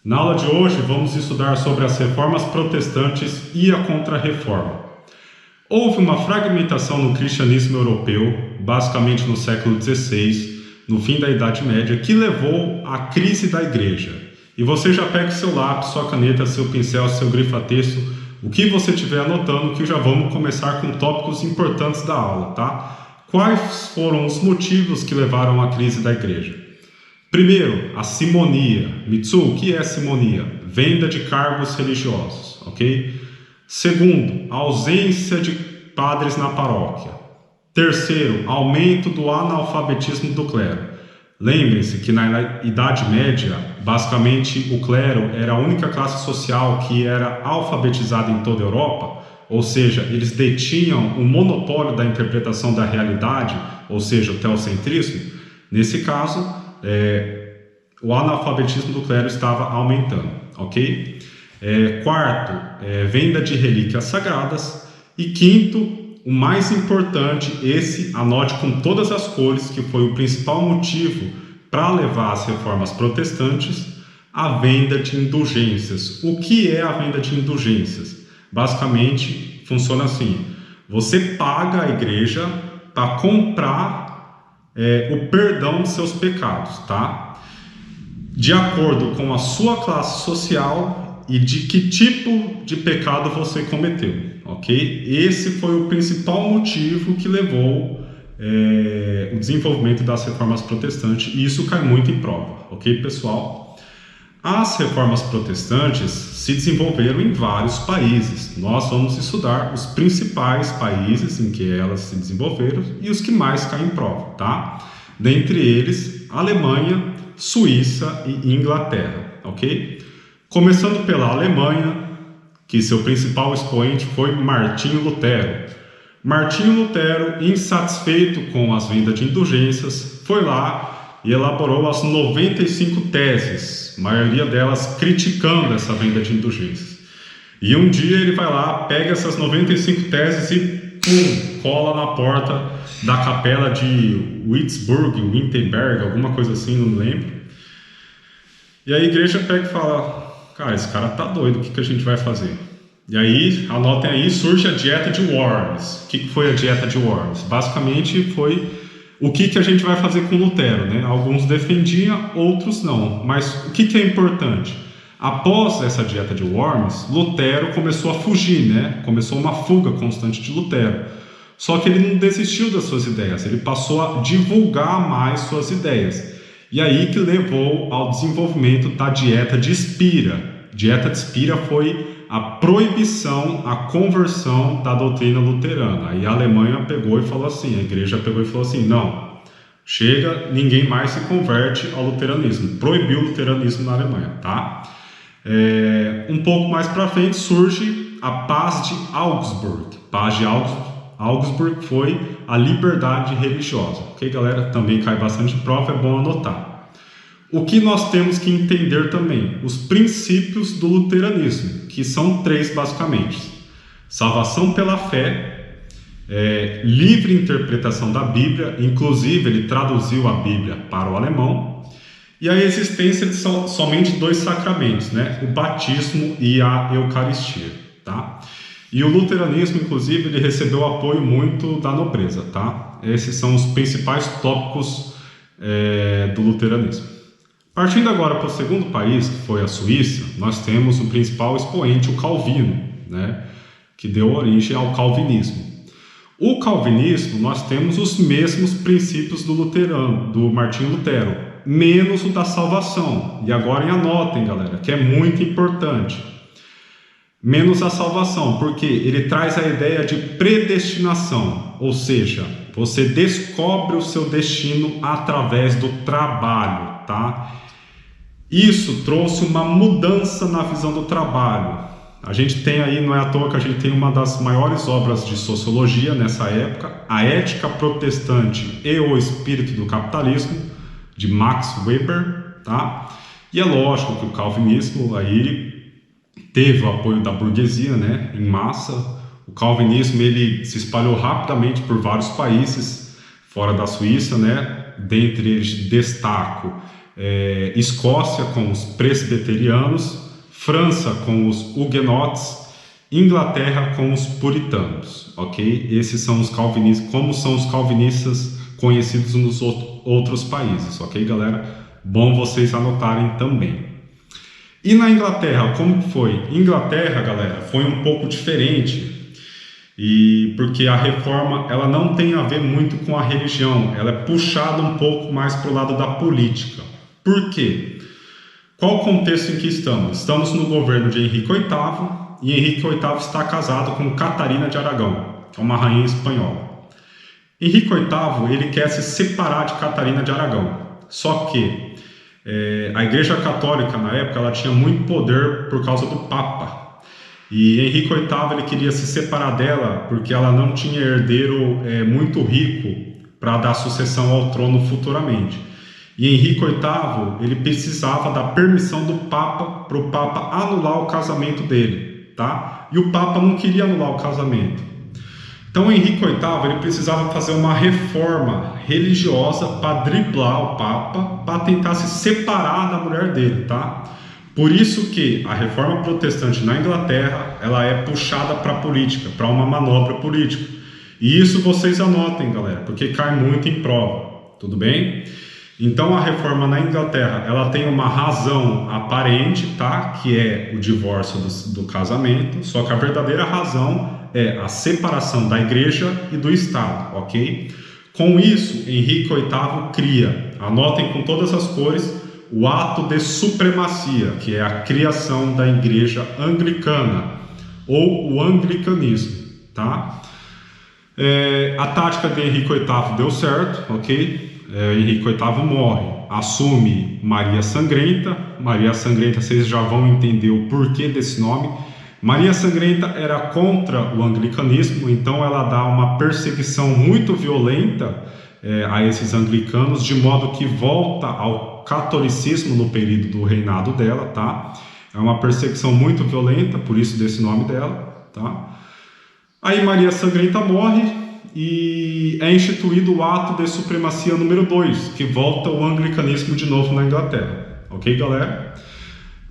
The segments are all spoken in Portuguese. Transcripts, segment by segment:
Na aula de hoje vamos estudar sobre as reformas protestantes e a Contra-Reforma. Houve uma fragmentação no cristianismo europeu, basicamente no século XVI, no fim da Idade Média, que levou à crise da igreja. E você já pega seu lápis, sua caneta, seu pincel, seu grifa-texto, o que você estiver anotando, que já vamos começar com tópicos importantes da aula, tá? Quais foram os motivos que levaram à crise da igreja? Primeiro, a simonia. Mitsu, o que é simonia? Venda de cargos religiosos, ok? Segundo, a ausência de padres na paróquia. Terceiro, aumento do analfabetismo do clero. Lembrem-se que na Idade Média, basicamente o clero era a única classe social que era alfabetizada em toda a Europa, ou seja, eles detinham o monopólio da interpretação da realidade, ou seja, o teocentrismo. Nesse caso, o analfabetismo do clero estava aumentando, ok? Quarto, venda de relíquias sagradas. E quinto, o mais importante, esse anote com todas as cores, que foi o principal motivo para levar as reformas protestantes, a venda de indulgências. O que é a venda de indulgências? Basicamente, funciona assim: você paga a igreja para comprar o perdão dos seus pecados, tá? De acordo com a sua classe social e de que tipo de pecado você cometeu, ok? Esse foi o principal motivo que levou o desenvolvimento das reformas protestantes, e isso cai muito em prova, ok, pessoal? As reformas protestantes se desenvolveram em vários países. Nós vamos estudar os principais países em que elas se desenvolveram e os que mais caem em prova, tá? Dentre eles, Alemanha, Suíça e Inglaterra, ok? Começando pela Alemanha, que seu principal expoente foi Martinho Lutero. Martinho Lutero, insatisfeito com as vendas de indulgências, foi lá e elaborou as 95 teses, a maioria delas criticando essa venda de indulgências. E um dia ele vai lá, pega essas 95 teses e pum, cola na porta da capela de Wittenberg, alguma coisa assim, não me lembro. E a igreja pega e fala: cara, esse cara tá doido, o que a gente vai fazer? E aí, anotem aí, surge a dieta de Worms. O que foi a dieta de Worms? Basicamente foi o que a gente vai fazer com Lutero, né? Alguns defendiam, outros não. Mas o que é importante? Após essa dieta de Worms, Lutero começou a fugir, né? Começou uma fuga constante de Lutero. Só que ele não desistiu das suas ideias, ele passou a divulgar mais suas ideias. E aí que levou ao desenvolvimento da dieta de Spira. Dieta de Spira foi a proibição, a conversão da doutrina luterana. Aí a Alemanha pegou e falou assim, a igreja pegou e falou assim: não, chega, ninguém mais se converte ao luteranismo. Proibiu o luteranismo na Alemanha, tá? Um pouco mais para frente surge a Paz de Augsburg. Paz de Augsburg foi a liberdade religiosa. Ok, galera? Também cai bastante em prova, é bom anotar. O que nós temos que entender também? Os princípios do luteranismo, que são 3 basicamente: salvação pela fé, livre interpretação da Bíblia, inclusive ele traduziu a Bíblia para o alemão, e a existência de somente 2 sacramentos, né? O batismo e a Eucaristia, tá? E o luteranismo, inclusive, ele recebeu apoio muito da nobreza, tá? Esses são os principais tópicos do luteranismo. Partindo agora para o segundo país, que foi a Suíça, nós temos o principal expoente, o Calvino, né? Que deu origem ao calvinismo. O calvinismo, nós temos os mesmos princípios do Martinho Lutero, menos o da salvação. E agora anotem, galera, que é muito importante. Menos a salvação, porque ele traz a ideia de predestinação, ou seja, você descobre o seu destino através do trabalho, tá? Isso trouxe uma mudança na visão do trabalho. A gente tem aí, não é à toa que a gente tem uma das maiores obras de sociologia nessa época, A Ética Protestante e o Espírito do Capitalismo, de Max Weber, tá? E é lógico que o calvinismo aí teve o apoio da burguesia, né, em massa. O calvinismo ele se espalhou rapidamente por vários países fora da Suíça, né? Dentre eles destaco Escócia com os presbiterianos, França com os huguenotes, Inglaterra com os puritanos, ok? Esses são os calvinistas, como são os calvinistas conhecidos nos outros países, ok, galera? Bom vocês anotarem também. E na Inglaterra, como que foi? Inglaterra, galera, foi um pouco diferente, porque a reforma ela não tem a ver muito com a religião, ela é puxada um pouco mais para o lado da política. Por quê? Qual o contexto em que estamos? Estamos no governo de Henrique VIII, e Henrique VIII está casado com Catarina de Aragão, que é uma rainha espanhola. Henrique VIII ele quer se separar de Catarina de Aragão, só que a Igreja Católica na época ela tinha muito poder por causa do Papa, e Henrique VIII ele queria se separar dela porque ela não tinha herdeiro muito rico para dar sucessão ao trono futuramente. E Henrique VIII ele precisava da permissão do Papa para o Papa anular o casamento dele, tá? E o Papa não queria anular o casamento. Então Henrique VIII ele precisava fazer uma reforma religiosa para driblar o Papa, para tentar se separar da mulher dele, tá? Por isso que a reforma protestante na Inglaterra ela é puxada para a política, para uma manobra política. E isso vocês anotem, galera, porque cai muito em prova, tudo bem? Então a reforma na Inglaterra ela tem uma razão aparente, tá? Que é o divórcio do casamento, só que a verdadeira razão é a separação da igreja e do Estado, ok? Com isso, Henrique VIII cria, anotem com todas as cores, o ato de supremacia, que é a criação da igreja anglicana, ou o anglicanismo, tá? A tática de Henrique VIII deu certo, ok? Henrique VIII morre, assume Maria Sangrenta. Maria Sangrenta, vocês já vão entender o porquê desse nome. Maria Sangrenta era contra o anglicanismo, então ela dá uma perseguição muito violenta a esses anglicanos, de modo que volta ao catolicismo no período do reinado dela, tá? É uma perseguição muito violenta, por isso desse nome dela, tá? Aí Maria Sangrenta morre e é instituído o ato de supremacia número 2, que volta o anglicanismo de novo na Inglaterra, ok, galera?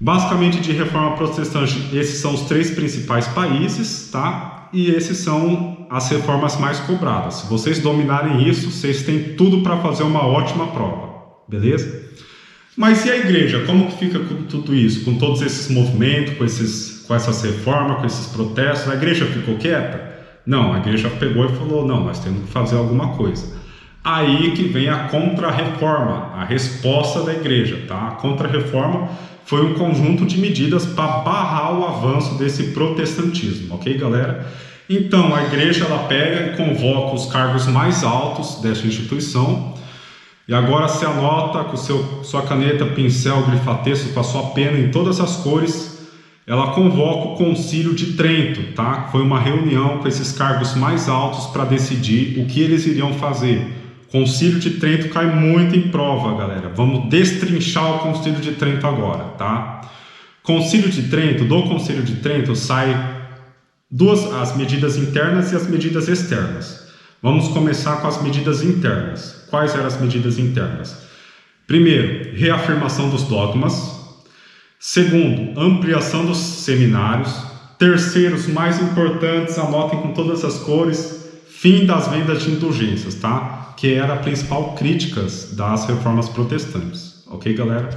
Basicamente, de reforma protestante, esses são os 3 principais países, tá? E esses são as reformas mais cobradas. Se vocês dominarem isso, vocês têm tudo para fazer uma ótima prova, beleza? Mas e a igreja? Como que fica com tudo isso? Com todos esses movimentos, com essas reformas, com esses protestos? A igreja ficou quieta? Não, a igreja pegou e falou, não, nós temos que fazer alguma coisa. Aí que vem a contra-reforma, a resposta da igreja, tá? A contra-reforma foi um conjunto de medidas para barrar o avanço desse protestantismo, ok, galera? Então, a igreja ela pega e convoca os cargos mais altos dessa instituição, e agora se anota com sua caneta, pincel, grifa-texto, com a sua pena em todas as cores, ela convoca o Concílio de Trento, tá? Foi uma reunião com esses cargos mais altos para decidir o que eles iriam fazer. Concílio de Trento cai muito em prova, galera. Vamos destrinchar o Concílio de Trento agora, tá? Concílio de Trento, do Concílio de Trento sai as medidas internas e as medidas externas. Vamos começar com as medidas internas. Quais eram as medidas internas? Primeiro, reafirmação dos dogmas. Segundo, ampliação dos seminários. Terceiro, os mais importantes, anotem com todas as cores, fim das vendas de indulgências, tá? Que era a principal crítica das reformas protestantes, ok, galera?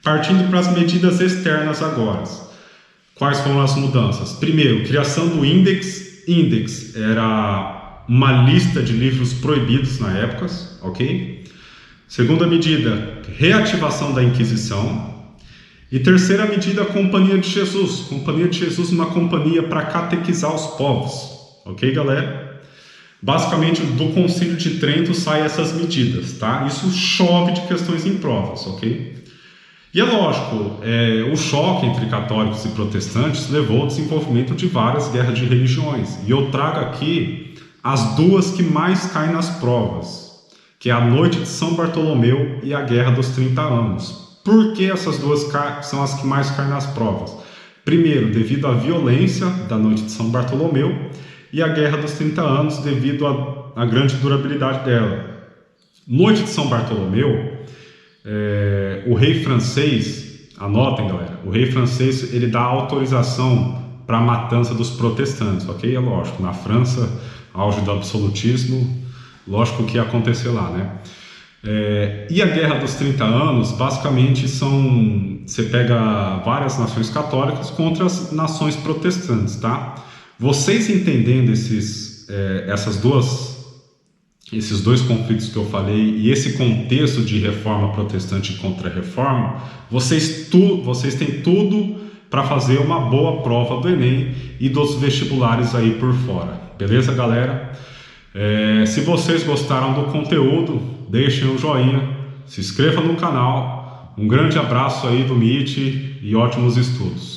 Partindo para as medidas externas agora. Quais foram as mudanças? Primeiro, criação do Index. Index era uma lista de livros proibidos na época, ok? Segunda medida, reativação da Inquisição. E terceira medida, a Companhia de Jesus. Companhia de Jesus, uma companhia para catequizar os povos, ok, galera? Basicamente, do Concílio de Trento saem essas medidas, tá? Isso chove de questões em provas, ok? E é lógico, o choque entre católicos e protestantes levou ao desenvolvimento de várias guerras de religiões. E eu trago aqui as duas que mais caem nas provas, que é a Noite de São Bartolomeu e a Guerra dos 30 Anos. Por que essas duas são as que mais caem nas provas? Primeiro, devido à violência da Noite de São Bartolomeu, e a Guerra dos 30 Anos devido à grande durabilidade dela. Noite de São Bartolomeu, o rei francês, anotem galera, o rei francês ele dá autorização para a matança dos protestantes, ok? É lógico, na França, auge do absolutismo, lógico que ia acontecer lá, né? E a Guerra dos 30 Anos, basicamente você pega várias nações católicas contra as nações protestantes, tá? Vocês entendendo esses dois conflitos que eu falei e esse contexto de reforma protestante e contra-reforma, vocês têm tudo para fazer uma boa prova do Enem e dos vestibulares aí por fora, beleza galera? Se vocês gostaram do conteúdo, deixem um joinha, se inscreva no canal, um grande abraço aí do MIT e ótimos estudos.